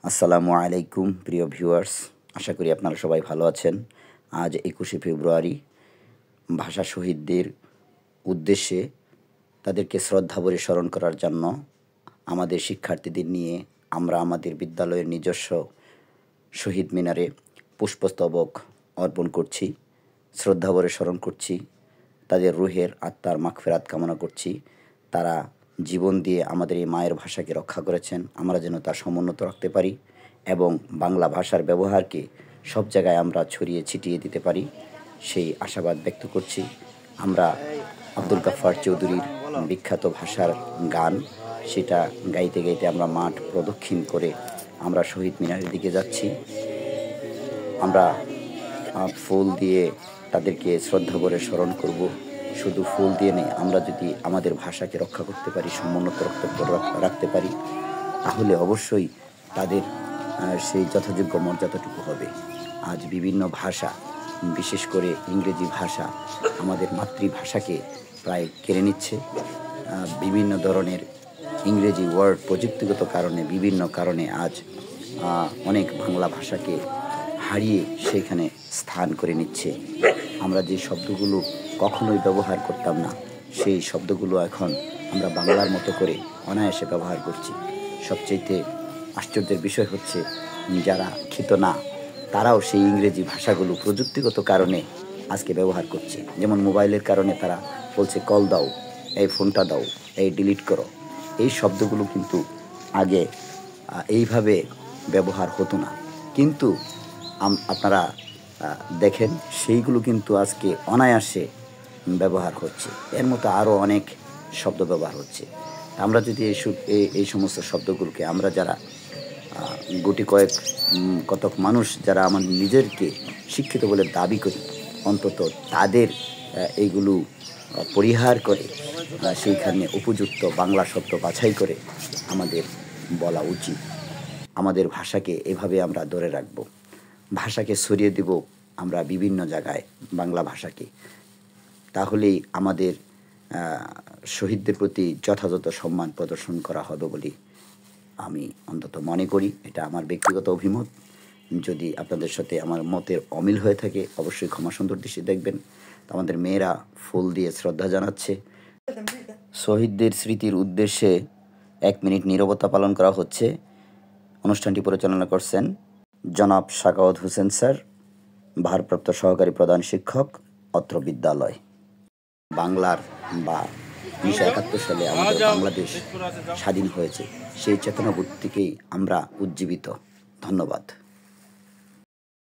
আসসালামু আলাইকুম প্রিয় ভিউয়ার্স, আশা করি আপনারা সবাই ভালো আছেন। আজ ২১শে ফেব্রুয়ারি ভাষা শহীদদের উদ্দেশ্যে তাদেরকে শ্রদ্ধাভরে স্মরণ করার জন্য আমাদের শিক্ষার্থীদের নিয়ে আমরা আমাদের বিদ্যালয়ের নিজস্ব শহীদ মিনারে পুষ্পস্তবক অর্পণ করছি, শ্রদ্ধাভরে স্মরণ করছি, তাদের রুহের আত্মার মাগফিরাত কামনা করছি। তারা জীবন দিয়ে আমাদের এই মায়ের ভাষাকে রক্ষা করেছেন, আমরা যেন তার সমুন্নত রাখতে পারি এবং বাংলা ভাষার ব্যবহারকে সব জায়গায় আমরা ছড়িয়ে ছিটিয়ে দিতে পারি, সেই আশাবাদ ব্যক্ত করছি। আমরা আব্দুল গাফফার চৌধুরীর বিখ্যাত ভাষার গান, সেটা গাইতে গাইতে আমরা মাঠ প্রদক্ষিণ করে আমরা শহীদ মিনারের দিকে যাচ্ছি। আমরা ফুল দিয়ে তাদেরকে শ্রদ্ধা করে স্মরণ করব। শুধু ফুল দিয়ে নেই, আমরা যদি আমাদের ভাষাকে রক্ষা করতে পারি, সমুন্নত রাখতে পারি, তাহলে অবশ্যই তাদের সেই যথাযোগ্য মর্যাদাটুকু হবে। আজ বিভিন্ন ভাষা, বিশেষ করে ইংরেজি ভাষা আমাদের মাতৃভাষাকে প্রায় কেড়ে নিচ্ছে। বিভিন্ন ধরনের ইংরেজি ওয়ার্ড প্রযুক্তিগত কারণে, বিভিন্ন কারণে আজ অনেক বাংলা ভাষাকে হারিয়ে সেখানে স্থান করে নিচ্ছে। আমরা যে শব্দগুলো কখনোই ব্যবহার করতাম না, সেই শব্দগুলো এখন আমরা বাংলার মতো করে অনায়াসে ব্যবহার করছি। সবচেয়ে আশ্চর্যের বিষয় হচ্ছে, যারা শিক্ষিত না তারাও সেই ইংরেজি ভাষাগুলো প্রযুক্তিগত কারণে আজকে ব্যবহার করছে। যেমন মোবাইলের কারণে তারা বলছে কল দাও, এই ফোনটা দাও, এই ডিলিট করো। এই শব্দগুলো কিন্তু আগে এইভাবে ব্যবহার হতো না, কিন্তু আপনারা দেখেন সেইগুলো কিন্তু আজকে অনায়াসে ব্যবহার হচ্ছে। এর মতো আরও অনেক শব্দ ব্যবহার হচ্ছে। আমরা যদি এই সমস্ত শব্দগুলোকে আমরা যারা গুটি কতক মানুষ যারা আমার নিজেরকে শিক্ষিত বলে দাবি করি, অন্তত তাদের এইগুলো পরিহার করে সেইখানে উপযুক্ত বাংলা শব্দ বাছাই করে আমাদের বলা উচিত। আমাদের ভাষাকে এভাবে আমরা ধরে রাখব, ভাষাকে ছড়িয়ে দেব আমরা বিভিন্ন জায়গায় বাংলা ভাষাকে। তাহলেই আমাদের শহীদদের প্রতি যথাযথ সম্মান প্রদর্শন করা হবে বলে আমি অন্তত মনে করি। এটা আমার ব্যক্তিগত অভিমত। যদি আপনাদের সাথে আমার মতের অমিল হয়ে থাকে, অবশ্যই ক্ষমা সুন্দর দৃষ্টি দেখবেন। আমাদের মেয়েরা ফুল দিয়ে শ্রদ্ধা জানাচ্ছে। শহীদদের স্মৃতির উদ্দেশ্যে 1 মিনিট নীরবতা পালন করা হচ্ছে। অনুষ্ঠানটি পরিচালনা করছেন জনাব সাখাওয়াত হোসেন স্যার, ভারপ্রাপ্ত সহকারী প্রধান শিক্ষক, অত্র বিদ্যালয়। বাংলার বা 1971 সালে আমাদের বাংলাদেশ স্বাধীন হয়েছে, সেই চেতনাবোধ থেকেই আমরা উজ্জীবিত। ধন্যবাদ।